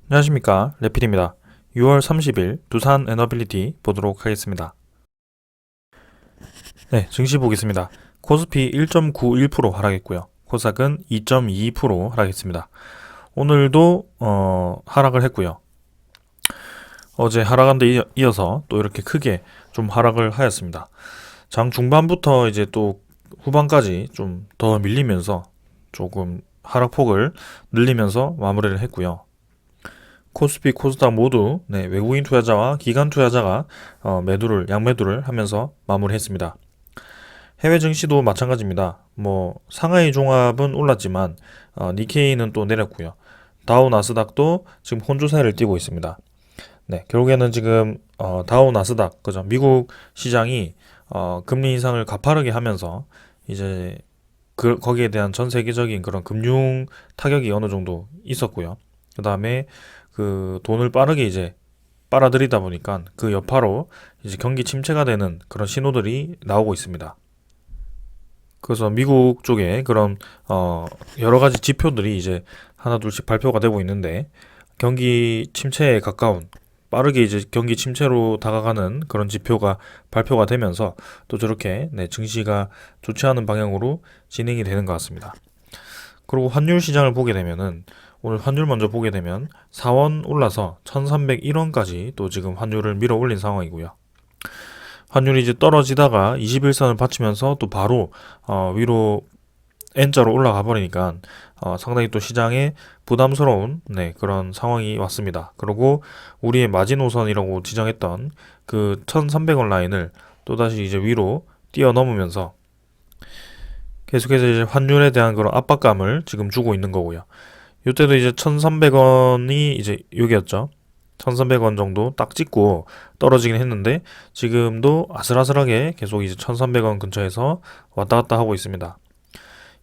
안녕하십니까, 레필입니다. 6월 30일 두산 에너빌리티 보도록 하겠습니다. 네, 증시 보겠습니다. 코스피 1.91% 하락했고요. 코스닥은 2.22% 하락했습니다. 오늘도 하락을 했고요. 어제 하락한 데 이어서 또 이렇게 크게 좀 하락을 하였습니다. 장 중반부터 이제 또 후반까지 좀 더 밀리면서 조금 하락폭을 늘리면서 마무리를 했고요. 코스피, 코스닥 모두 외국인 투자자와 기관 투자자가 양매도를 하면서 마무리했습니다. 해외 증시도 마찬가지입니다. 상하이 종합은 올랐지만 니케이는 또 내렸고요. 다우 나스닥도 지금 혼조세를 띠고 있습니다. 네, 결국에는 지금 다우 나스닥, 그죠? 미국 시장이 금리 인상을 가파르게 하면서 이제 거기에 대한 전 세계적인 그런 금융 타격이 어느 정도 있었고요. 그 다음에 그 돈을 빠르게 이제 빨아들이다 보니까 그 여파로 이제 경기 침체가 되는 그런 신호들이 나오고 있습니다. 그래서 미국 쪽에 그런 여러 가지 지표들이 이제 하나 둘씩 발표가 되고 있는데 경기 침체에 가까운 빠르게 이제 경기 침체로 다가가는 그런 지표가 발표가 되면서 또 저렇게 증시가 좋지 않은 방향으로 진행이 되는 것 같습니다. 그리고 환율 시장을 보게 되면은 오늘 환율 먼저 보게 되면 4원 올라서 1301원까지 또 지금 환율을 밀어 올린 상황이고요. 환율이 이제 떨어지다가 21선을 받치면서 또 바로 위로 N자로 올라가 버리니까 상당히 또 시장에 부담스러운 그런 상황이 왔습니다. 그리고 우리의 마지노선이라고 지정했던 그 1300원 라인을 또다시 이제 위로 뛰어넘으면서 계속해서 이제 환율에 대한 그런 압박감을 지금 주고 있는 거고요. 이때도 이제 1300원이 이제 여기였죠. 1300원 정도 딱 찍고 떨어지긴 했는데 지금도 아슬아슬하게 계속 이제 1300원 근처에서 왔다 갔다 하고 있습니다.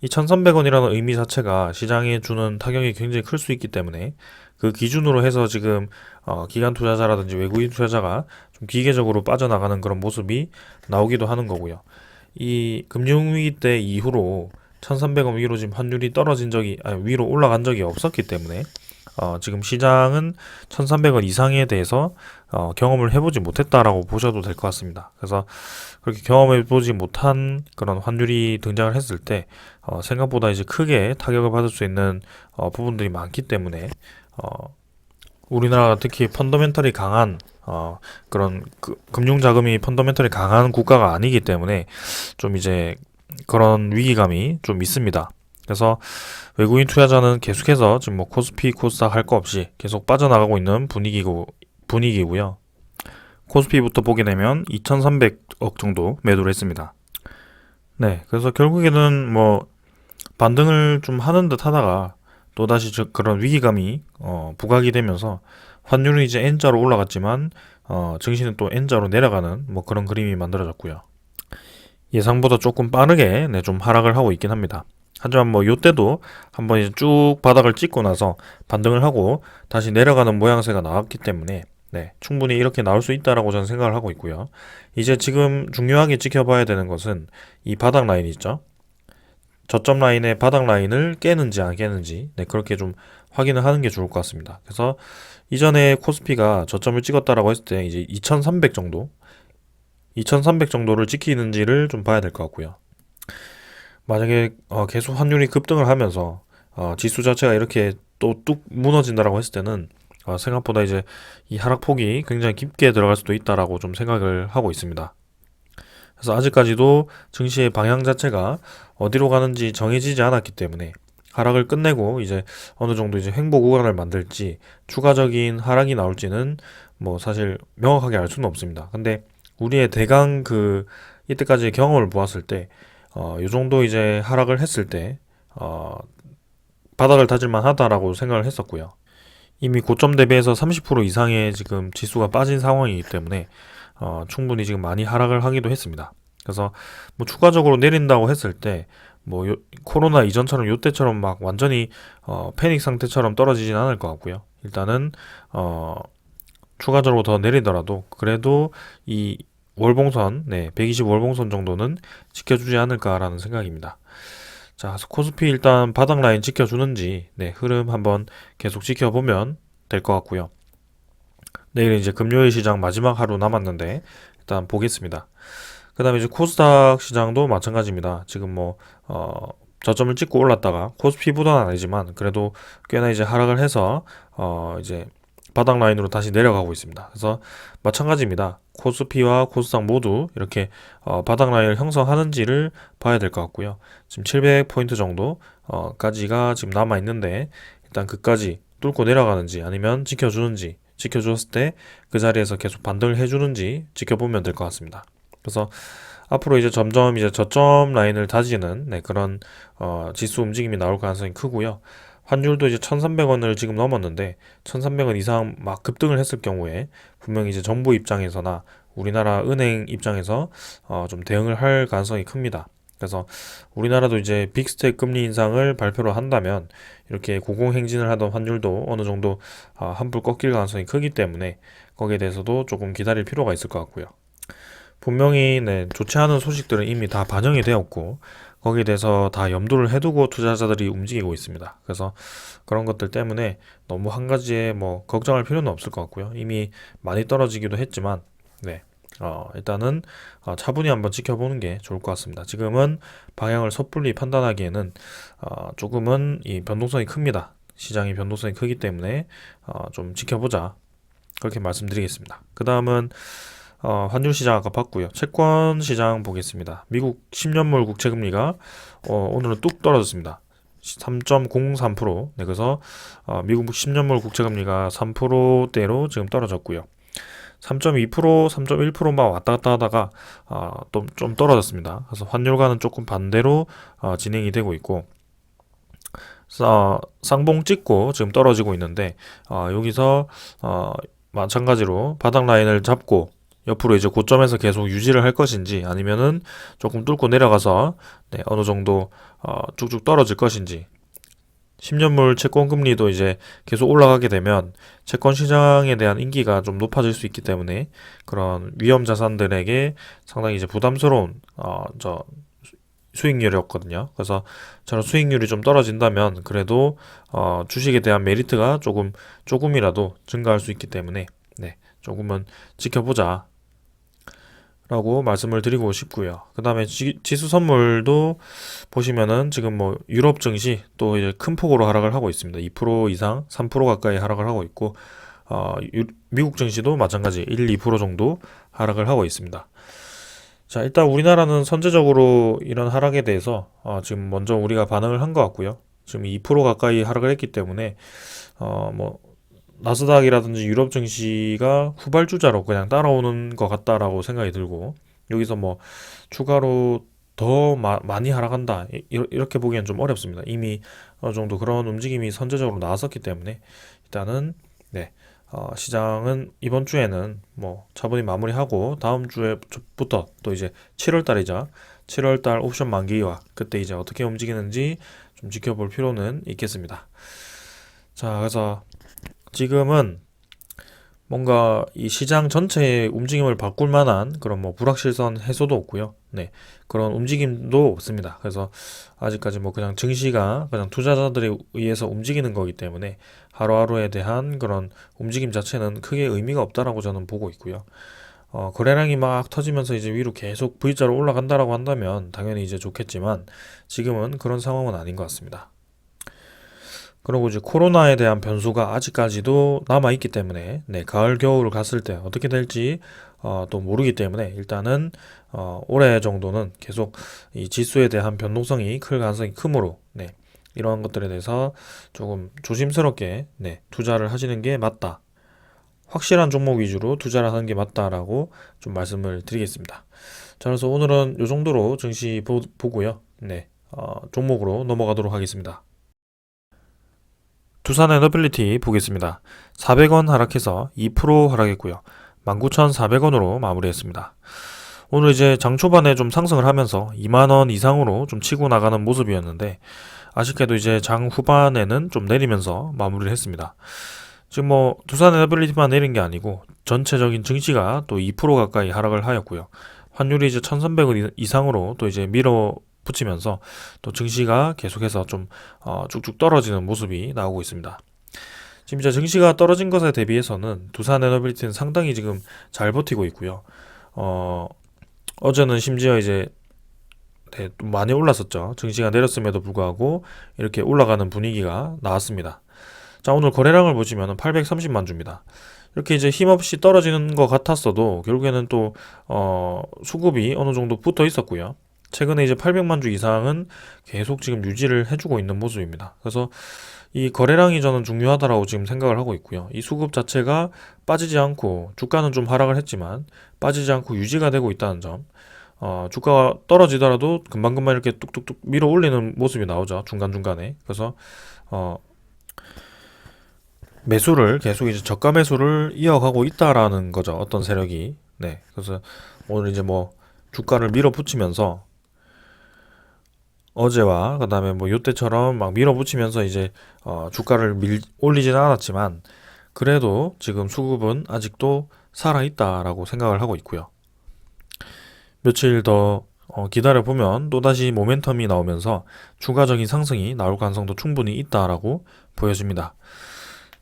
이 1300원이라는 의미 자체가 시장에 주는 타격이 굉장히 클 수 있기 때문에 그 기준으로 해서 지금 기관 투자자라든지 외국인 투자자가 좀 기계적으로 빠져나가는 그런 모습이 나오기도 하는 거고요. 이 금융위기 때 이후로 1300원 위로 지금 환율이 위로 올라간 적이 없었기 때문에 지금 시장은 1300원 이상에 대해서 경험을 해보지 못했다라고 보셔도 될 것 같습니다. 그래서 그렇게 경험해보지 못한 그런 환율이 등장을 했을 때 생각보다 이제 크게 타격을 받을 수 있는 부분들이 많기 때문에 우리나라가 특히 펀더멘털이 강한 그런 금융자금이 펀더멘털이 강한 국가가 아니기 때문에 좀 이제 그런 위기감이 좀 있습니다. 그래서 외국인 투자자는 계속해서 지금 코스피, 코스닥 할 거 없이 계속 빠져나가고 있는 분위기고요. 코스피부터 보게 되면 2,300억 정도 매도를 했습니다. 네, 그래서 결국에는 반등을 좀 하는 듯 하다가 또다시 그런 위기감이 부각이 되면서 환율은 이제 N자로 올라갔지만 증시는 또 N자로 내려가는 그런 그림이 만들어졌고요. 예상보다 조금 빠르게 좀 하락을 하고 있긴 합니다. 하지만 요때도 한번 이제 쭉 바닥을 찍고 나서 반등을 하고 다시 내려가는 모양새가 나왔기 때문에 충분히 이렇게 나올 수 있다라고 저는 생각을 하고 있고요. 이제 지금 중요하게 지켜봐야 되는 것은 이 바닥 라인 있죠. 저점 라인의 바닥 라인을 깨는지 안 깨는지 그렇게 좀 확인을 하는 게 좋을 것 같습니다. 그래서 이전에 코스피가 저점을 찍었다라고 했을 때 이제 2300 정도를 지키는지를 좀 봐야 될 것 같고요. 만약에 계속 환율이 급등을 하면서 지수 자체가 이렇게 또 뚝 무너진다라고 했을 때는 생각보다 이제 이 하락폭이 굉장히 깊게 들어갈 수도 있다라고 좀 생각을 하고 있습니다. 그래서 아직까지도 증시의 방향 자체가 어디로 가는지 정해지지 않았기 때문에 하락을 끝내고 이제 어느 정도 이제 횡보 구간을 만들지 추가적인 하락이 나올지는 사실 명확하게 알 수는 없습니다. 근데 우리의 대강 이때까지의 경험을 보았을 때 이 정도 이제 하락을 했을 때 바닥을 다질만 하다라고 생각을 했었고요. 이미 고점 대비해서 30% 이상의 지금 지수가 빠진 상황이기 때문에 충분히 지금 많이 하락을 하기도 했습니다. 그래서 추가적으로 내린다고 했을 때 코로나 이전처럼 요때처럼 막 완전히 패닉 상태처럼 떨어지진 않을 것 같고요. 일단은 추가적으로 더 내리더라도 그래도 이 월봉선, 120 월봉선 정도는 지켜주지 않을까라는 생각입니다. 자, 코스피 일단 바닥 라인 지켜주는지, 흐름 한번 계속 지켜보면 될 것 같고요. 내일 이제 금요일 시장 마지막 하루 남았는데 일단 보겠습니다. 그다음에 이제 코스닥 시장도 마찬가지입니다. 지금 저점을 찍고 올랐다가 코스피보다는 아니지만 그래도 꽤나 이제 하락을 해서 이제 바닥 라인으로 다시 내려가고 있습니다. 그래서 마찬가지입니다. 코스피와 코스닥 모두 이렇게 바닥 라인을 형성하는지를 봐야 될 것 같고요. 지금 700포인트 정도까지가 지금 남아 있는데 일단 그까지 뚫고 내려가는지 아니면 지켜주는지, 지켜줬을 때 그 자리에서 계속 반등을 해주는지 지켜보면 될 것 같습니다. 그래서 앞으로 이제 점점 이제 저점 라인을 다지는 그런 지수 움직임이 나올 가능성이 크고요. 환율도 이제 1,300원을 지금 넘었는데 1,300원 이상 막 급등을 했을 경우에 분명히 이제 정부 입장에서나 우리나라 은행 입장에서 좀 대응을 할 가능성이 큽니다. 그래서 우리나라도 이제 빅스텝 금리 인상을 발표를 한다면 이렇게 고공행진을 하던 환율도 어느 정도 한풀 꺾일 가능성이 크기 때문에 거기에 대해서도 조금 기다릴 필요가 있을 것 같고요. 분명히 좋지 않은 소식들은 이미 다 반영이 되었고 거기에 대해서 다 염두를 해두고 투자자들이 움직이고 있습니다. 그래서 그런 것들 때문에 너무 한 가지에 걱정할 필요는 없을 것 같고요. 이미 많이 떨어지기도 했지만 일단은 차분히 한번 지켜보는 게 좋을 것 같습니다. 지금은 방향을 섣불리 판단하기에는 조금은 이 변동성이 큽니다. 시장의 변동성이 크기 때문에 좀 지켜보자, 그렇게 말씀드리겠습니다. 그 다음은 환율 시장 아까 봤고요. 채권 시장 보겠습니다. 미국 10년물 국채금리가 오늘은 뚝 떨어졌습니다. 3.03%. 그래서 미국 10년물 국채금리가 3%대로 지금 떨어졌고요. 3.2%, 3.1%만 왔다 갔다 하다가 또 좀 떨어졌습니다. 그래서 환율과는 조금 반대로 진행이 되고 있고 쌍봉 찍고 지금 떨어지고 있는데 여기서 마찬가지로 바닥 라인을 잡고 옆으로 이제 고점에서 계속 유지를 할 것인지 아니면은 조금 뚫고 내려가서 어느 정도 쭉쭉 떨어질 것인지. 10년물 채권 금리도 이제 계속 올라가게 되면 채권 시장에 대한 인기가 좀 높아질 수 있기 때문에 그런 위험 자산들에게 상당히 이제 부담스러운 수익률이었거든요. 그래서 저런 수익률이 좀 떨어진다면 그래도 주식에 대한 메리트가 조금이라도 증가할 수 있기 때문에 조금은 지켜보자 라고 말씀을 드리고 싶고요. 그 다음에 지수 선물도 보시면은 지금 유럽 증시 또 이제 큰 폭으로 하락을 하고 있습니다. 2% 이상, 3% 가까이 하락을 하고 있고 미국 증시도 마찬가지 1, 2% 정도 하락을 하고 있습니다. 자, 일단 우리나라는 선제적으로 이런 하락에 대해서 지금 먼저 우리가 반응을 한 것 같고요. 지금 2% 가까이 하락을 했기 때문에 나스닥이라든지 유럽 증시가 후발주자로 그냥 따라오는 것 같다라고 생각이 들고 여기서 추가로 더 많이 하락한다 이렇게 보기엔 좀 어렵습니다. 이미 어느 정도 그런 움직임이 선제적으로 나왔었기 때문에 일단은 시장은 이번 주에는 차분히 마무리하고 다음 주에부터 또 이제 7월 달이자 7월 달 옵션 만기와 그때 이제 어떻게 움직이는지 좀 지켜볼 필요는 있겠습니다. 자, 그래서 지금은 뭔가 이 시장 전체의 움직임을 바꿀 만한 그런 불확실성 해소도 없고요. 그런 움직임도 없습니다. 그래서 아직까지 그냥 증시가 그냥 투자자들에 의해서 움직이는 거기 때문에 하루하루에 대한 그런 움직임 자체는 크게 의미가 없다라고 저는 보고 있고요. 거래량이 막 터지면서 이제 위로 계속 V자로 올라간다라고 한다면 당연히 이제 좋겠지만 지금은 그런 상황은 아닌 것 같습니다. 그리고 이제 코로나에 대한 변수가 아직까지도 남아있기 때문에 가을 겨울을 갔을 때 어떻게 될지 또 모르기 때문에 일단은 올해 정도는 계속 이 지수에 대한 변동성이 클 가능성이 크므로 이러한 것들에 대해서 조금 조심스럽게 투자를 하시는 게 맞다. 확실한 종목 위주로 투자를 하는 게 맞다라고 좀 말씀을 드리겠습니다. 자, 그래서 오늘은 이 정도로 증시 보고요. 종목으로 넘어가도록 하겠습니다. 두산에너빌리티 보겠습니다. 400원 하락해서 2% 하락했고요. 19,400원으로 마무리했습니다. 오늘 이제 장 초반에 좀 상승을 하면서 2만원 이상으로 좀 치고 나가는 모습이었는데 아쉽게도 이제 장 후반에는 좀 내리면서 마무리를 했습니다. 지금 두산에너빌리티만 내린 게 아니고 전체적인 증시가 또 2% 가까이 하락을 하였고요. 환율이 이제 1,300원 이상으로 또 이제 붙이면서 또 증시가 계속해서 좀 쭉쭉 떨어지는 모습이 나오고 있습니다. 지금 이제 증시가 떨어진 것에 대비해서는 두산 에너빌리티는 상당히 지금 잘 버티고 있고요. 어, 어제는 심지어 이제 좀 많이 올랐었죠. 증시가 내렸음에도 불구하고 이렇게 올라가는 분위기가 나왔습니다. 자, 오늘 거래량을 보시면 830만 주입니다. 이렇게 이제 힘없이 떨어지는 것 같았어도 결국에는 또 수급이 어느 정도 붙어 있었고요. 최근에 이제 800만 주 이상은 계속 지금 유지를 해주고 있는 모습입니다. 그래서 이 거래량이 저는 중요하다라고 지금 생각을 하고 있고요. 이 수급 자체가 빠지지 않고 주가는 좀 하락을 했지만 빠지지 않고 유지가 되고 있다는 점. 주가가 떨어지더라도 금방금방 이렇게 뚝뚝뚝 밀어 올리는 모습이 나오죠. 중간중간에. 그래서 어, 매수를 계속 이제 저가 매수를 이어가고 있다라는 거죠. 어떤 세력이. 네. 그래서 오늘 이제 뭐 주가를 밀어붙이면서 어제와 그다음에 뭐 요때처럼 막 밀어붙이면서 이제 주가를 올리지는 않았지만 그래도 지금 수급은 아직도 살아 있다라고 생각을 하고 있고요. 며칠 더 기다려 보면 또다시 모멘텀이 나오면서 추가적인 상승이 나올 가능성도 충분히 있다라고 보여집니다.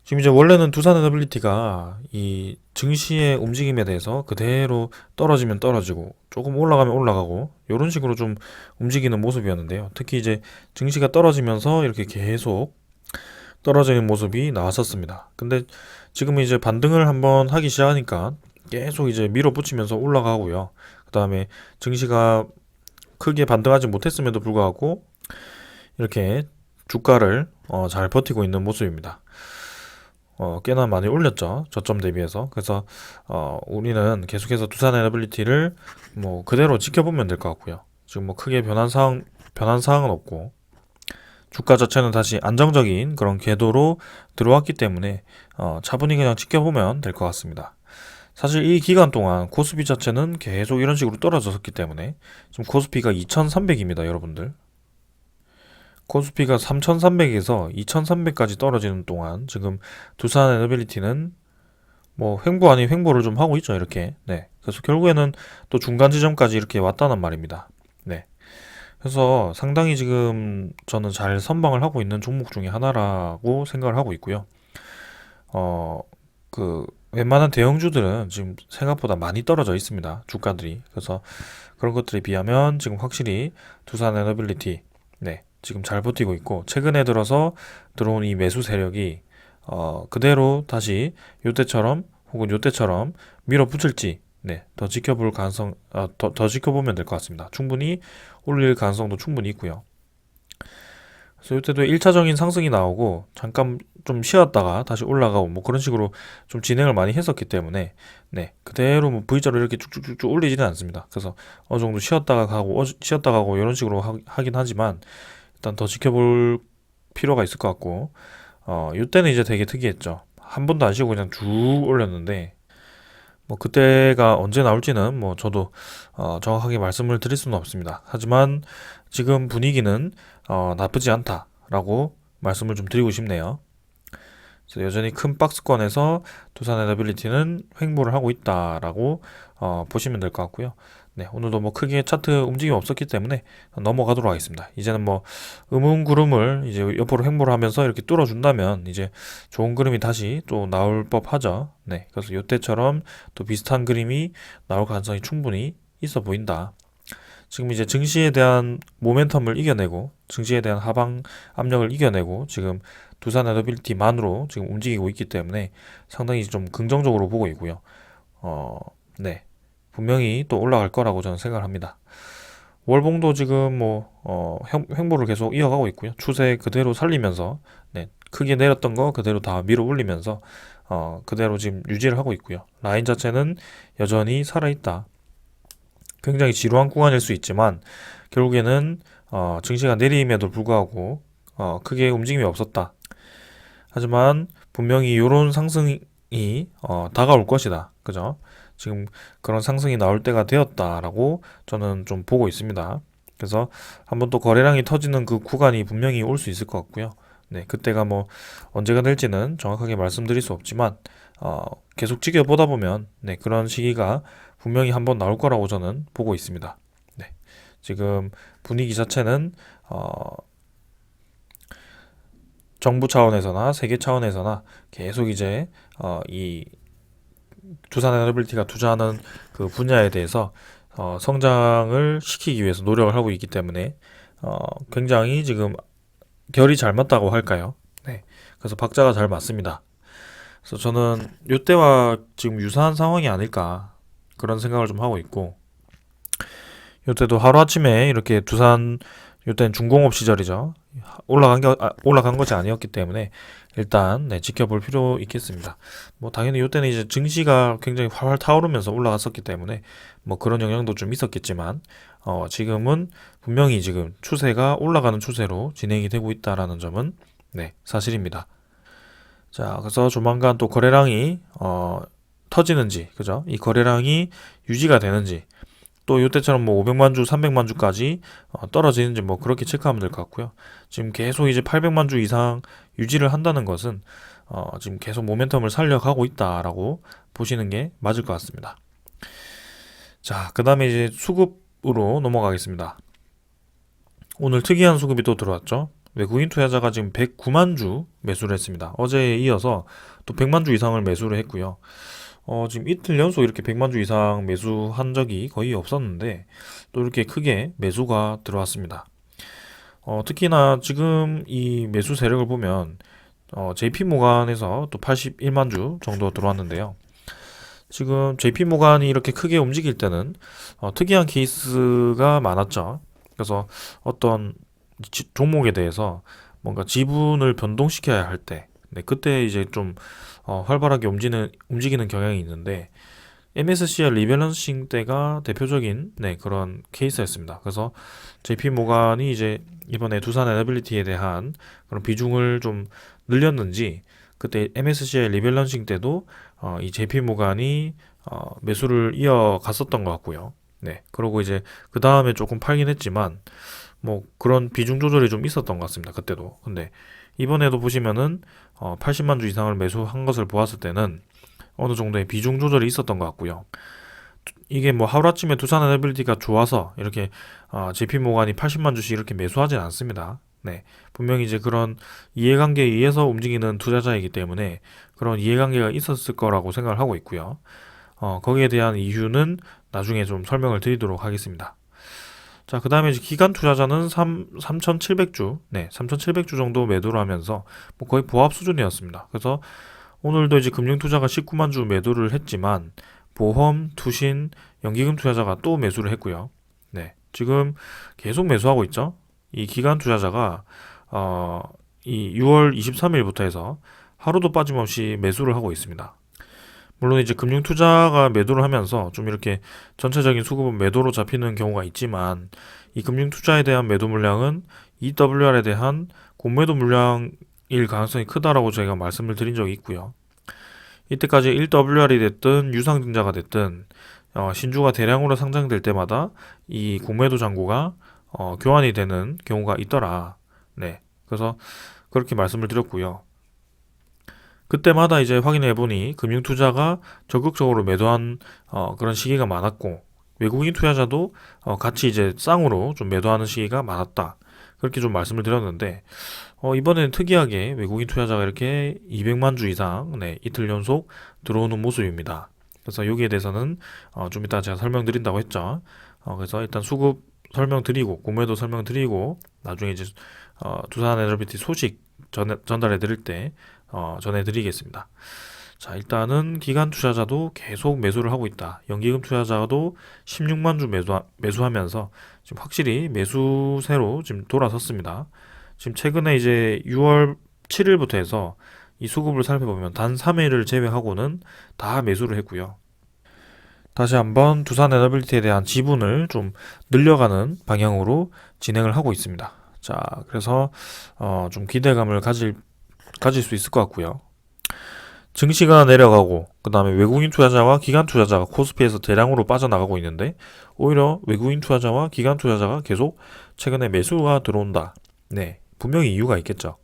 지금 이제 원래는 두산 에너빌리티가 이 증시의 움직임에 대해서 그대로 떨어지면 떨어지고 조금 올라가면 올라가고 이런 식으로 좀 움직이는 모습이었는데요. 특히 이제 증시가 떨어지면서 이렇게 계속 떨어지는 모습이 나왔었습니다. 근데 지금은 이제 반등을 한번 하기 시작하니까 계속 이제 밀어붙이면서 올라가고요. 그 다음에 증시가 크게 반등하지 못했음에도 불구하고 이렇게 주가를 잘 버티고 있는 모습입니다. 꽤나 많이 올렸죠. 저점 대비해서. 그래서 우리는 계속해서 두산 에너빌리티를 뭐 그대로 지켜보면 될 것 같고요. 지금 뭐 크게 변한 사항은 없고 주가 자체는 다시 안정적인 그런 궤도로 들어왔기 때문에 차분히 그냥 지켜보면 될 것 같습니다. 사실 이 기간 동안 코스피 자체는 계속 이런 식으로 떨어졌기 때문에 지금 코스피가 2300입니다, 여러분들. 코스피가 3300에서 2300까지 떨어지는 동안 지금 두산 에너빌리티는 뭐 횡보 아닌 횡보를 좀 하고 있죠, 이렇게. 네. 그래서 결국에는 또 중간 지점까지 이렇게 왔다는 말입니다. 네. 그래서 상당히 지금 저는 잘 선방을 하고 있는 종목 중에 하나라고 생각을 하고 있고요. 어, 웬만한 대형주들은 지금 생각보다 많이 떨어져 있습니다. 주가들이. 그래서 그런 것들에 비하면 지금 확실히 두산 에너빌리티, 네, 지금 잘 버티고 있고, 최근에 들어서 들어온 이 매수 세력이, 그대로 다시 요때처럼, 혹은 요때처럼 밀어붙일지, 네, 더 지켜볼 가능성, 더 지켜보면 될 것 같습니다. 충분히 올릴 가능성도 충분히 있고요. 그래서 이때도 1차적인 상승이 나오고 잠깐 좀 쉬었다가 다시 올라가고 뭐 그런 식으로 좀 진행을 많이 했었기 때문에 네, 그대로 뭐 V자로 이렇게 쭉쭉쭉쭉 올리지는 않습니다. 그래서 어느 정도 쉬었다 가고 이런 식으로 하긴 하지만 일단 더 지켜볼 필요가 있을 것 같고 이때는 이제 되게 특이했죠. 한 번도 안 쉬고 그냥 쭉 올렸는데 뭐 그때가 언제 나올지는 뭐 저도 정확하게 말씀을 드릴 수는 없습니다. 하지만 지금 분위기는 나쁘지 않다라고 말씀을 좀 드리고 싶네요. 그래서 여전히 큰 박스권에서 두산 에너빌리티는 횡보를 하고 있다라고 보시면 될 것 같고요. 네, 오늘도 뭐 크게 차트 움직임 없었기 때문에 넘어가도록 하겠습니다. 이제는 뭐 음운구름을 이제 옆으로 횡보를 하면서 이렇게 뚫어준다면 이제 좋은 그림이 다시 또 나올 법하죠. 네, 그래서 이때처럼 또 비슷한 그림이 나올 가능성이 충분히 있어 보인다. 지금 이제 증시에 대한 모멘텀을 이겨내고 증시에 대한 하방 압력을 이겨내고 지금 두산 에너빌리티만으로 지금 움직이고 있기 때문에 상당히 좀 긍정적으로 보고 있고요. 네. 분명히 또 올라갈 거라고 저는 생각을 합니다. 월봉도 지금 뭐 횡보를 계속 이어가고 있고요. 추세 그대로 살리면서 네, 크게 내렸던 거 그대로 다 밀어 올리면서 그대로 지금 유지를 하고 있고요. 라인 자체는 여전히 살아있다. 굉장히 지루한 구간일 수 있지만 결국에는 증시가 내림에도 불구하고 크게 움직임이 없었다. 하지만 분명히 이런 상승이 다가올 것이다. 그죠? 지금 그런 상승이 나올 때가 되었다라고 저는 좀 보고 있습니다. 그래서 한번 또 거래량이 터지는 그 구간이 분명히 올 수 있을 것 같고요. 네, 그때가 뭐 언제가 될지는 정확하게 말씀드릴 수 없지만 계속 지켜보다 보면 네, 그런 시기가 분명히 한번 나올 거라고 저는 보고 있습니다. 네, 지금 분위기 자체는 정부 차원에서나 세계 차원에서나 계속 이제 이 두산에너빌리티가 투자하는 그 분야에 대해서 성장을 시키기 위해서 노력을 하고 있기 때문에 굉장히 지금 결이 잘 맞다고 할까요? 네. 그래서 박자가 잘 맞습니다. 그래서 저는 요때와 지금 유사한 상황이 아닐까 그런 생각을 좀 하고 있고, 요때도 하루아침에 이렇게 두산, 요때는 중공업 시절이죠. 올라간 것이 아니었기 때문에 일단 네, 지켜볼 필요 있겠습니다. 뭐 당연히 요때는 이제 증시가 굉장히 활활 타오르면서 올라갔었기 때문에 뭐 그런 영향도 좀 있었겠지만 지금은 분명히 지금 추세가 올라가는 추세로 진행이 되고 있다라는 점은 네, 사실입니다. 자, 그래서 조만간 또 거래량이 터지는지, 그죠? 이 거래량이 유지가 되는지, 또 이때처럼 뭐 500만 주, 300만 주까지 떨어지는지 뭐 그렇게 체크하면 될 것 같고요. 지금 계속 이제 800만 주 이상 유지를 한다는 것은 지금 계속 모멘텀을 살려가고 있다라고 보시는 게 맞을 것 같습니다. 자, 그 다음에 이제 수급으로 넘어가겠습니다. 오늘 특이한 수급이 또 들어왔죠. 외국인 투자자가 지금 109만 주 매수를 했습니다. 어제에 이어서 또 100만 주 이상을 매수를 했고요. 지금 이틀 연속 이렇게 100만 주 이상 매수한 적이 거의 없었는데 또 이렇게 크게 매수가 들어왔습니다. 특히나 지금 이 매수 세력을 보면 JP 모간에서 또 81만 주 정도 들어왔는데요. 지금 JP 모간이 이렇게 크게 움직일 때는 특이한 케이스가 많았죠. 그래서 어떤 종목에 대해서 뭔가 지분을 변동시켜야 할 때, 네, 그때 이제 좀 활발하게 움직이는 경향이 있는데 MSCI 리밸런싱 때가 대표적인 네, 그런 케이스였습니다. 그래서 JP 모간이 이제 이번에 두산 에너빌리티에 대한 그런 비중을 좀 늘렸는지 그때 MSCI 리밸런싱 때도 이 JP 모간이 매수를 이어갔었던 것 같고요. 네, 그러고 이제 그 다음에 조금 팔긴 했지만 뭐 그런 비중 조절이 좀 있었던 것 같습니다. 그때도. 근데 이번에도 보시면은 80만 주 이상을 매수한 것을 보았을 때는 어느 정도의 비중 조절이 있었던 것 같고요. 이게 뭐 하루아침에 두산에너빌리티가 좋아서 이렇게 JP 모간이 80만 주씩 이렇게 매수하진 않습니다. 네, 분명히 이제 그런 이해관계에 의해서 움직이는 투자자이기 때문에 그런 이해관계가 있었을 거라고 생각을 하고 있고요. 거기에 대한 이유는 나중에 좀 설명을 드리도록 하겠습니다. 자, 그 다음에 기간 투자자는 3,700주, 네, 3,700주 정도 매도를 하면서 뭐 거의 보합 수준이었습니다. 그래서 오늘도 이제 금융투자가 19만 주 매도를 했지만 보험, 투신, 연기금 투자자가 또 매수를 했고요. 네, 지금 계속 매수하고 있죠. 이 기간 투자자가 이 6월 23일부터 해서 하루도 빠짐없이 매수를 하고 있습니다. 물론 이제 금융투자가 매도를 하면서 좀 이렇게 전체적인 수급은 매도로 잡히는 경우가 있지만 이 금융투자에 대한 매도 물량은 EWR에 대한 공매도 물량일 가능성이 크다라고 저희가 말씀을 드린 적이 있고요. 이때까지 1WR이 됐든 유상증자가 됐든 신주가 대량으로 상장될 때마다 이 공매도 잔고가 교환이 되는 경우가 있더라. 네, 그래서 그렇게 말씀을 드렸고요. 그때마다 이제 확인해 보니 금융투자가 적극적으로 매도한 그런 시기가 많았고 외국인 투자자도 같이 이제 쌍으로 좀 매도하는 시기가 많았다. 그렇게 좀 말씀을 드렸는데 이번에는 특이하게 외국인 투자자가 이렇게 200만 주 이상 네, 이틀 연속 들어오는 모습입니다. 그래서 여기에 대해서는 좀 이따 제가 설명드린다고 했죠. 그래서 일단 수급 설명드리고 공매도 설명드리고 나중에 이제 두산에너빌리티 소식 전달해 드릴 때 전해드리겠습니다. 자, 일단은 기간 투자자도 계속 매수를 하고 있다. 연기금 투자자도 16만 주 매수하면서 지금 확실히 매수세로 지금 돌아섰습니다. 지금 최근에 이제 6월 7일부터 해서 이 수급을 살펴보면 단 3일을 제외하고는 다 매수를 했고요. 다시 한번 두산에너빌리티에 대한 지분을 좀 늘려가는 방향으로 진행을 하고 있습니다. 자, 그래서 좀 기대감을 가질 수 있을 것 같고요. 증시가 내려가고 그 다음에 외국인 투자자와 기관 투자자가 코스피에서 대량으로 빠져나가고 있는데 오히려 외국인 투자자와 기관 투자자가 계속 최근에 매수가 들어온다. 네, 분명히 이유가 있겠죠.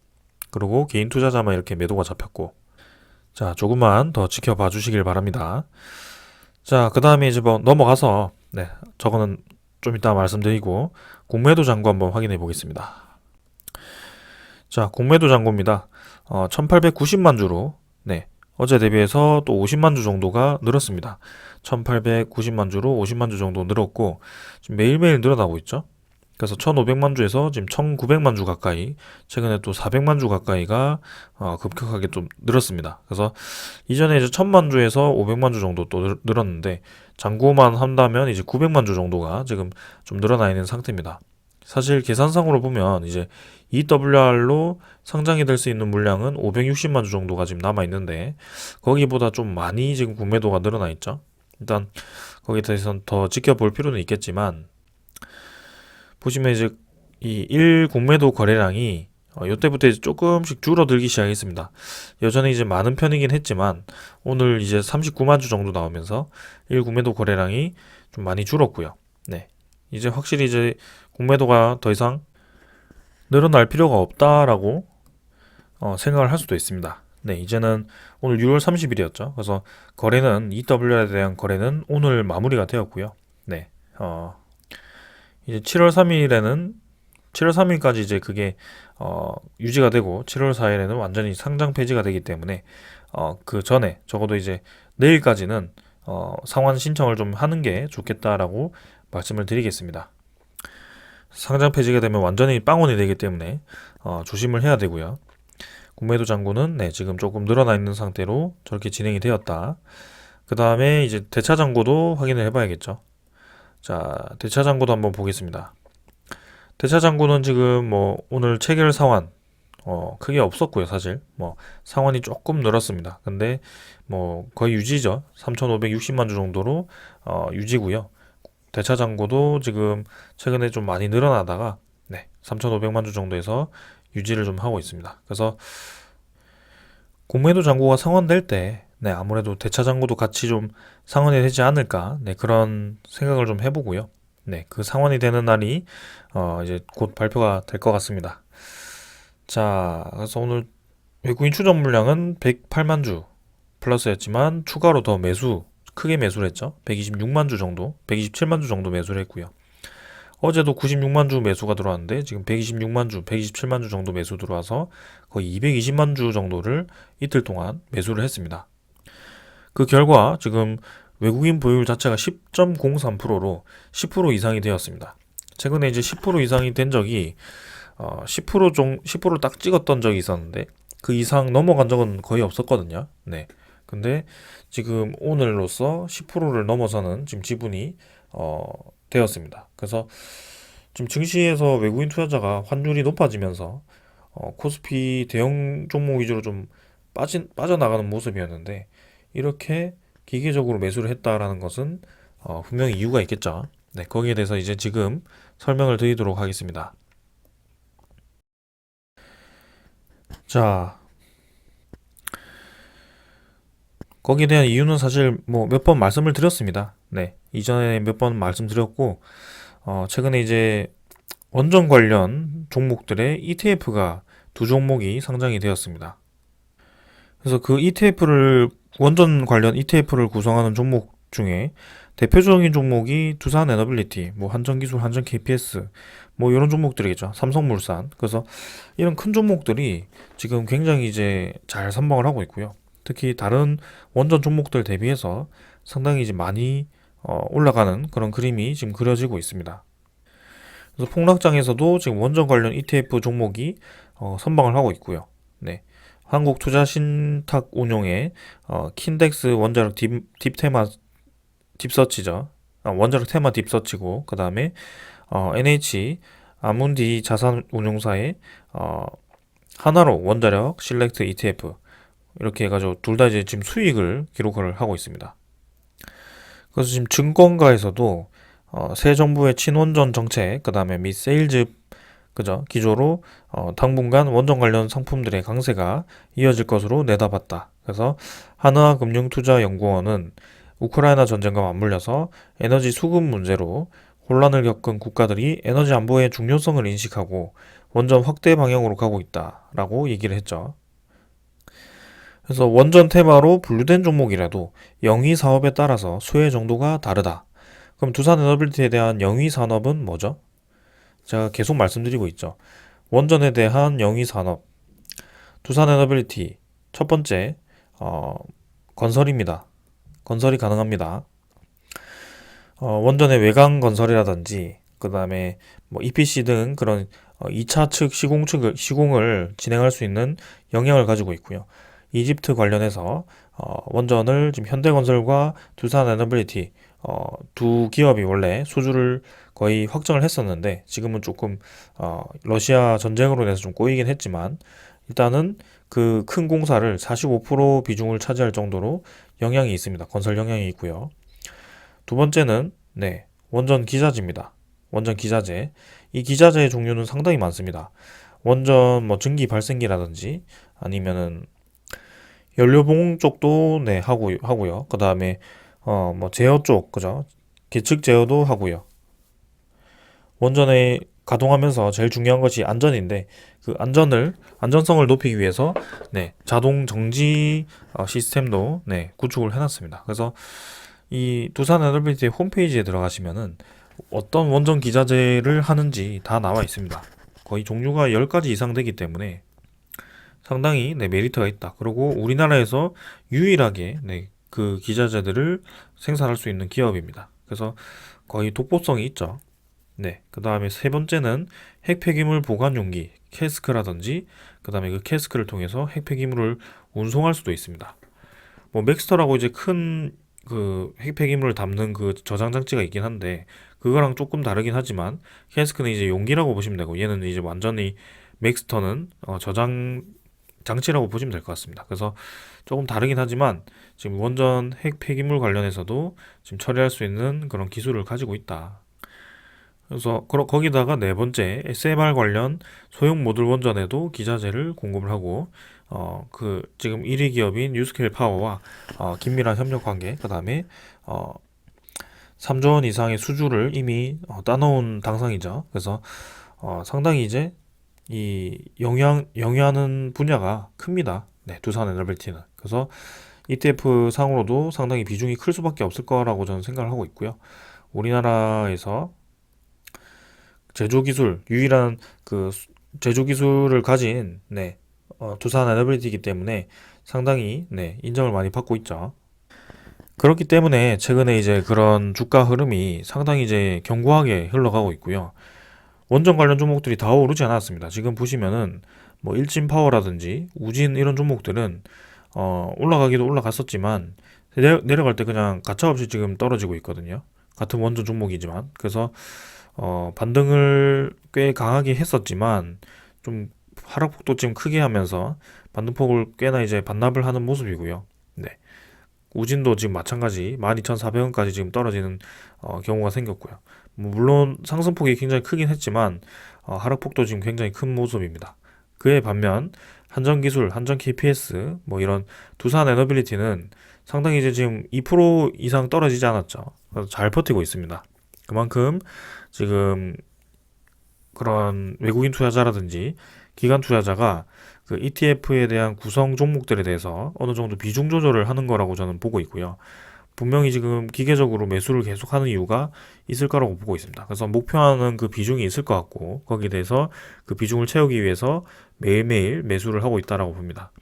그리고 개인 투자자만 이렇게 매도가 잡혔고 자, 조금만 더 지켜봐 주시길 바랍니다. 자, 그 다음에 이제 뭐 넘어가서 네, 저거는 좀 이따 말씀드리고 공매도 잔고 한번 확인해 보겠습니다. 자, 공매도 잔고입니다. 1890만 주로, 네, 어제 대비해서 또 50만 주 정도가 늘었습니다. 1890만 주로 50만 주 정도 늘었고, 지금 매일매일 늘어나고 있죠. 그래서 1500만 주에서 지금 1900만 주 가까이, 최근에 또 400만 주 가까이가 급격하게 좀 늘었습니다. 그래서 이전에 이제 1000만 주에서 500만 주 정도 또 늘었는데, 잔고만 한다면 이제 900만 주 정도가 지금 좀 늘어나 있는 상태입니다. 사실 계산상으로 보면 이제 EWR로 상장이 될 수 있는 물량은 560만 주 정도가 지금 남아 있는데, 거기보다 좀 많이 지금 구매도가 늘어나 있죠. 일단 거기에 대해서는 더 지켜볼 필요는 있겠지만, 보시면 이제 이 1공매도 거래량이 이때부터 이제 조금씩 줄어들기 시작했습니다. 여전히 이제 많은 편이긴 했지만 오늘 이제 39만 주 정도 나오면서 1공매도 거래량이 좀 많이 줄었고요. 네. 이제 확실히 이제 공매도가 더 이상 늘어날 필요가 없다라고 생각을 할 수도 있습니다. 네, 이제는 오늘 6월 30일이었죠. 그래서 거래는 EWR에 대한 거래는 오늘 마무리가 되었고요. 네, 이제 7월 3일에는 7월 3일까지 이제 그게 유지가 되고 7월 4일에는 완전히 상장 폐지가 되기 때문에 그 전에 적어도 이제 내일까지는 상환 신청을 좀 하는 게 좋겠다라고 말씀을 드리겠습니다. 상장 폐지가 되면 완전히 빵원이 되기 때문에 조심을 해야 되고요. 공매도 잔고는 네, 지금 조금 늘어나 있는 상태로 저렇게 진행이 되었다. 그 다음에 이제 대차 잔고도 확인을 해봐야겠죠. 자, 대차 잔고도 한번 보겠습니다. 대차 잔고는 지금 뭐 오늘 체결 상환 크게 없었고요. 사실 뭐 상환이 조금 늘었습니다. 근데 뭐 거의 유지죠. 3,560만 주 정도로 유지고요. 대차 잔고도 지금 최근에 좀 많이 늘어나다가 네, 3,500만 주 정도에서 유지를 좀 하고 있습니다. 그래서 공매도 잔고가 상환될 때 네, 아무래도 대차 잔고도 같이 좀 상환이 되지 않을까 네, 그런 생각을 좀 해보고요. 네, 그 상환이 되는 날이 이제 곧 발표가 될 것 같습니다. 자, 그래서 오늘 외국인 추적 물량은 108만 주 플러스였지만 추가로 더 크게 매수를 했죠. 126만 주 정도, 127만 주 정도 매수를 했고요. 어제도 96만 주 매수가 들어왔는데 지금 126만 주, 127만 주 정도 매수 들어와서 거의 220만 주 정도를 이틀 동안 매수를 했습니다. 그 결과 지금 외국인 보유율 자체가 10.03%로 10% 이상이 되었습니다. 최근에 이제 10% 이상이 된 적이 10%를 딱 찍었던 적이 있었는데 그 이상 넘어간 적은 거의 없었거든요. 네. 근데 지금 오늘로써 10%를 넘어서는 지금 지분이 되었습니다. 그래서 지금 증시에서 외국인 투자자가 환율이 높아지면서 코스피 대형 종목 위주로 좀 빠져나가는 모습이었는데 이렇게 기계적으로 매수를 했다라는 것은 분명히 이유가 있겠죠. 네, 거기에 대해서 이제 지금 설명을 드리도록 하겠습니다. 자, 거기에 대한 이유는 사실 뭐 몇 번 말씀을 드렸습니다. 네, 이전에 몇 번 말씀드렸고 최근에 이제 원전 관련 종목들의 ETF가 두 종목이 상장이 되었습니다. 그래서 그 원전 관련 ETF를 구성하는 종목 중에 대표적인 종목이 두산 에너빌리티, 뭐 한전기술, 한전 KPS, 뭐 이런 종목들이겠죠. 삼성물산. 그래서 이런 큰 종목들이 지금 굉장히 이제 잘 선방을 하고 있고요. 특히 다른 원전 종목들 대비해서 상당히 이제 많이 올라가는 그런 그림이 지금 그려지고 있습니다. 그래서 폭락장에서도 지금 원전 관련 ETF 종목이 선방을 하고 있고요. 네. 한국투자신탁 운용의 킨덱스 원자력 딥테마 딥서치죠. 원자력 테마 딥서치고 그 다음에 NH 아문디 자산운용사의 하나로 원자력 실렉트 ETF 이렇게 해가지고 둘 다 이제 지금 수익을 기록을 하고 있습니다. 그래서 지금 증권가에서도 새 정부의 친원전 정책 그 다음에 미 세일즈 그죠 기조로 당분간 원전 관련 상품들의 강세가 이어질 것으로 내다봤다. 그래서 한화금융투자연구원은 우크라이나 전쟁과 맞물려서 에너지 수급 문제로 혼란을 겪은 국가들이 에너지 안보의 중요성을 인식하고 원전 확대 방향으로 가고 있다라고 얘기를 했죠. 그래서 원전 테마로 분류된 종목이라도 영위 사업에 따라서 수혜 정도가 다르다. 그럼 두산 에너빌리티에 대한 영위 산업은 뭐죠? 제가 계속 말씀드리고 있죠. 원전에 대한 영위 산업, 두산 에너빌리티. 첫 번째, 건설입니다. 건설이 가능합니다. 원전의 외곽 건설이라든지, 그 다음에 뭐 EPC 등 그런 2차 측 시공을 진행할 수 있는 역량을 가지고 있고요. 이집트 관련해서 원전을 지금 현대건설과 두산에너빌리티 두 기업이 원래 수주를 거의 확정을 했었는데 지금은 조금 러시아 전쟁으로 인해서 좀 꼬이긴 했지만 일단은 그 큰 공사를 45% 비중을 차지할 정도로 영향이 있습니다. 건설 영향이 있고요. 두 번째는 네, 원전 기자재입니다. 원전 기자재. 이 기자재의 종류는 상당히 많습니다. 원전 뭐 증기 발생기라든지 아니면은 연료봉 쪽도 네, 하고요. 그다음에 뭐 제어 쪽, 그죠? 계측 제어도 하고요. 원전에 가동하면서 제일 중요한 것이 안전인데 그 안전성을 높이기 위해서 네, 자동 정지 시스템도 네, 구축을 해놨습니다. 그래서 이 두산 에너빌리티 홈페이지에 들어가시면은 어떤 원전 기자재를 하는지 다 나와 있습니다. 거의 종류가 10가지 이상 되기 때문에 상당히 네, 메리트가 있다. 그리고 우리나라에서 유일하게 네, 그 기자재들을 생산할 수 있는 기업입니다. 그래서 거의 독보성이 있죠. 네. 그 다음에 세 번째는 핵폐기물 보관 용기, 캐스크라든지, 그 다음에 그 캐스크를 통해서 핵폐기물을 운송할 수도 있습니다. 뭐 맥스터라고 이제 큰 그 핵폐기물을 담는 그 저장 장치가 있긴 한데 그거랑 조금 다르긴 하지만 캐스크는 이제 용기라고 보시면 되고 얘는 이제 완전히 맥스터는 저장 장치라고 보시면 될 것 같습니다. 그래서 조금 다르긴 하지만 지금 원전 핵폐기물 관련해서도 지금 처리할 수 있는 그런 기술을 가지고 있다. 그래서 거기다가 네 번째 SMR 관련 소형 모듈 원전에도 기자재를 공급을 하고 그 지금 1위 기업인 유스케일 파워와 긴밀한 협력 관계 그다음에 3조 원 이상의 수주를 이미 따놓은 당상이죠. 그래서 상당히 이제 이 영위하는 분야가 큽니다. 네, 두산 에너빌티는. 그래서 ETF 상으로도 상당히 비중이 클 수밖에 없을 거라고 저는 생각을 하고 있고요. 우리나라에서 유일한 그 제조 기술을 가진 네, 두산 에너빌리티이기 때문에 상당히 네, 인정을 많이 받고 있죠. 그렇기 때문에 최근에 이제 그런 주가 흐름이 상당히 이제 견고하게 흘러가고 있고요. 원전 관련 종목들이 다 오르지 않았습니다. 지금 보시면은 뭐 일진 파워라든지 우진 이런 종목들은 올라가기도 올라갔었지만 내려갈 때 그냥 가차없이 지금 떨어지고 있거든요. 같은 원전 종목이지만 그래서 반등을 꽤 강하게 했었지만 좀 하락폭도 지금 크게 하면서 반등폭을 꽤나 이제 반납을 하는 모습이고요. 네. 우진도 지금 마찬가지 12,400원까지 지금 떨어지는 경우가 생겼고요. 뭐 물론 상승폭이 굉장히 크긴 했지만 하락폭도 지금 굉장히 큰 모습입니다. 그에 반면 한전기술, 한전 KPS 뭐 이런 두산 에너빌리티는 상당히 이제 지금 2% 이상 떨어지지 않았죠. 그래서 잘 버티고 있습니다. 그만큼 지금 그런 외국인 투자자라든지 기관 투자자가 그 ETF에 대한 구성 종목들에 대해서 어느 정도 비중 조절을 하는 거라고 저는 보고 있고요. 분명히 지금 기계적으로 매수를 계속하는 이유가 있을 거라고 보고 있습니다. 그래서 목표하는 그 비중이 있을 것 같고 거기에 대해서 그 비중을 채우기 위해서 매일매일 매수를 하고 있다라고 봅니다.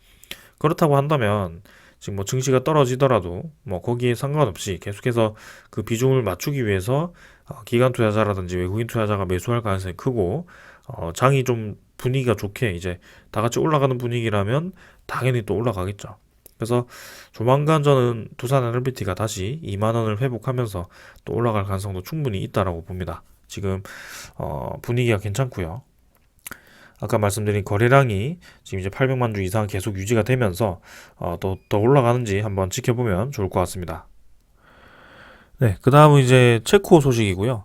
그렇다고 한다면 지금 뭐 증시가 떨어지더라도 뭐 거기에 상관없이 계속해서 그 비중을 맞추기 위해서 기관 투자자라든지 외국인 투자자가 매수할 가능성이 크고 장이 좀 분위기가 좋게 이제 다 같이 올라가는 분위기라면 당연히 또 올라가겠죠. 그래서 조만간 저는 두산 에너비티가 다시 2만 원을 회복하면서 또 올라갈 가능성도 충분히 있다라고 봅니다. 지금 분위기가 괜찮고요. 아까 말씀드린 거래량이 지금 이제 800만 주 이상 계속 유지가 되면서 더 올라가는지 한번 지켜보면 좋을 것 같습니다. 네, 그 다음은 이제 체코 소식이고요.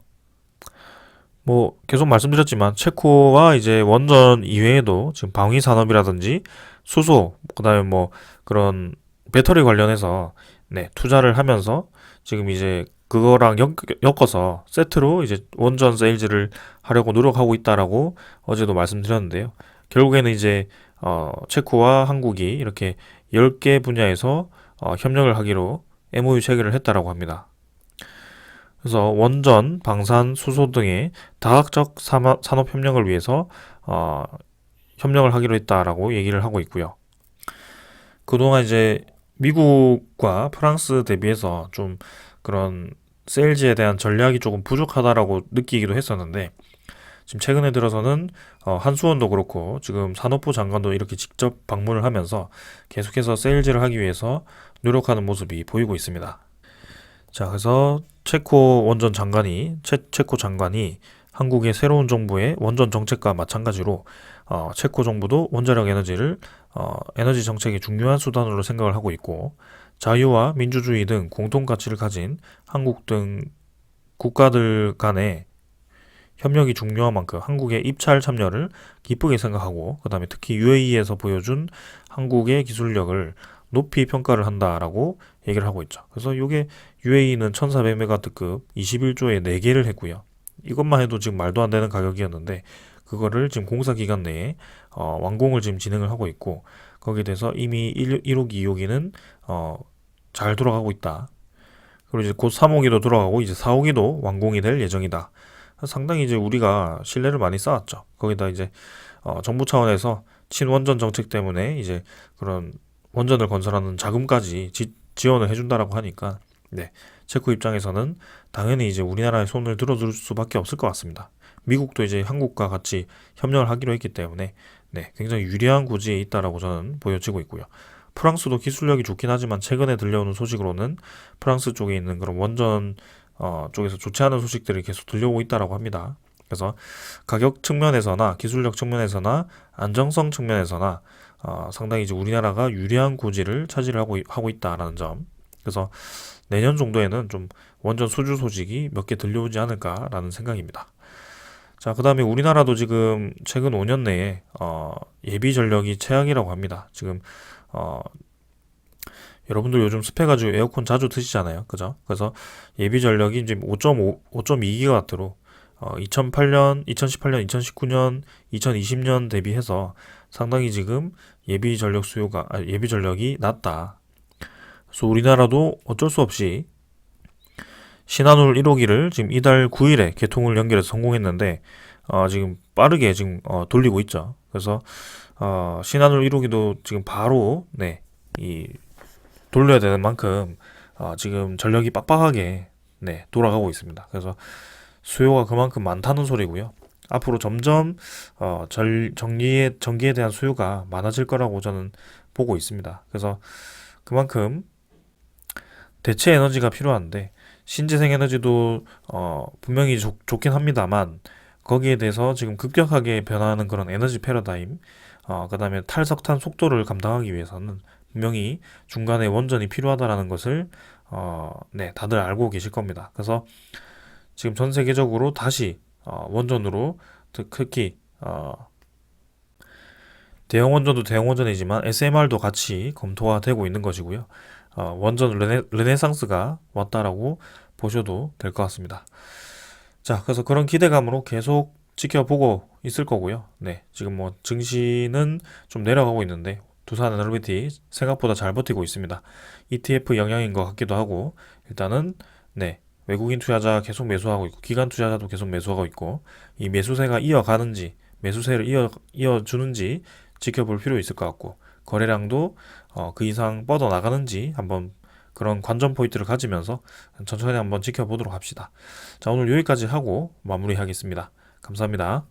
뭐 계속 말씀드렸지만 체코와 이제 원전 이외에도 지금 방위 산업이라든지 수소, 그다음에 뭐 그런 배터리 관련해서 네, 투자를 하면서 지금 이제 그거랑 엮어서 세트로 이제 원전 세일즈를 하려고 노력하고 있다라고 어제도 말씀드렸는데요. 결국에는 이제 체코와 한국이 이렇게 10개 분야에서 협력을 하기로 MOU 체결을 했다라고 합니다. 그래서 원전, 방산, 수소 등의 다각적 산업 협력을 위해서 협력을 하기로 했다라고 얘기를 하고 있고요. 그동안 이제 미국과 프랑스 대비해서 좀 그런 세일즈에 대한 전략이 조금 부족하다라고 느끼기도 했었는데, 지금 최근에 들어서는 한수원도 그렇고 지금 산업부 장관도 이렇게 직접 방문을 하면서 계속해서 세일즈를 하기 위해서 노력하는 모습이 보이고 있습니다. 자, 그래서 체코 장관이 한국의 새로운 정부의 원전 정책과 마찬가지로 체코 정부도 원자력 에너지를 에너지 정책의 중요한 수단으로 생각을 하고 있고, 자유와 민주주의 등 공통 가치를 가진 한국 등 국가들 간의 협력이 중요한 만큼 한국의 입찰 참여를 기쁘게 생각하고, 그 다음에 특히 UAE에서 보여준 한국의 기술력을 높이 평가를 한다라고 얘기를 하고 있죠. 그래서 이게 UAE는 1400메가와트급 21조에 4개를 했고요. 이것만 해도 지금 말도 안 되는 가격이었는데, 그거를 지금 공사 기간 내에 완공을 지금 진행을 하고 있고, 거기에 대해서 이미 1호기, 2호기는 잘 돌아가고 있다. 그리고 이제 곧 3호기도 돌아가고 이제 4호기도 완공이 될 예정이다. 상당히 이제 우리가 신뢰를 많이 쌓았죠. 거기다 이제 정부 차원에서 친원전 정책 때문에 이제 그런 원전을 건설하는 자금까지 지원을 해준다라고 하니까, 네, 체코 입장에서는 당연히 이제 우리나라의 손을 들어줄 수밖에 없을 것 같습니다. 미국도 이제 한국과 같이 협력을 하기로 했기 때문에, 네, 굉장히 유리한 구지에 있다라고 저는 보여지고 있고요. 프랑스도 기술력이 좋긴 하지만 최근에 들려오는 소식으로는 프랑스 쪽에 있는 그런 원전 쪽에서 좋지 않은 소식들이 계속 들려오고 있다라고 합니다. 그래서 가격 측면에서나 기술력 측면에서나 안정성 측면에서나 상당히 이제 우리나라가 유리한 고지를 차지를 하고 있다라는 점. 그래서 내년 정도에는 좀 원전 수주 소식이 몇 개 들려오지 않을까라는 생각입니다. 자, 그 다음에 우리나라도 지금 최근 5년 내에 예비 전력이 최악이라고 합니다. 지금 어, 여러분들 요즘 습해가지고 에어컨 자주 트시잖아요. 그죠? 그래서 예비 전력이 이제 5.2기가와트로 2008년, 2018년, 2019년, 2020년 대비해서 상당히 지금 예비 전력이 낮다. 그래서 우리나라도 어쩔 수 없이 신한울 1호기를 지금 이달 9일에 개통을 연결해서 성공했는데, 지금 빠르게 지금 돌리고 있죠. 그래서 신한울 1호기도 지금 바로, 네, 이 돌려야 되는 만큼 지금 전력이 빡빡하게, 네, 돌아가고 있습니다. 그래서 수요가 그만큼 많다는 소리고요. 앞으로 점점 전기에 대한 수요가 많아질 거라고 저는 보고 있습니다. 그래서 그만큼 대체 에너지가 필요한데, 신재생 에너지도 분명히 좋긴 합니다만, 거기에 대해서 지금 급격하게 변화하는 그런 에너지 패러다임, 그 다음에 탈석탄 속도를 감당하기 위해서는 분명히 중간에 원전이 필요하다라는 것을 네, 다들 알고 계실 겁니다. 그래서 지금 전 세계적으로 다시 원전으로, 특히 대형 원전도 대형 원전이지만 SMR도 같이 검토가 되고 있는 것이고요. 원전 르네상스가 왔다라고 보셔도 될 것 같습니다. 자, 그래서 그런 기대감으로 계속 지켜보고 있을 거고요. 네, 지금 뭐 증시는 좀 내려가고 있는데 두산 에너비티 생각보다 잘 버티고 있습니다. ETF 영향인 것 같기도 하고, 일단은 네, 외국인 투자자 계속 매수하고 있고 기관 투자자도 계속 매수하고 있고, 이 매수세가 이어가는지 매수세를 이어주는지 지켜볼 필요 있을 것 같고, 거래량도 그 이상 뻗어나가는지 한번 그런 관전 포인트를 가지면서 천천히 한번 지켜보도록 합시다. 자, 오늘 여기까지 하고 마무리하겠습니다. 감사합니다.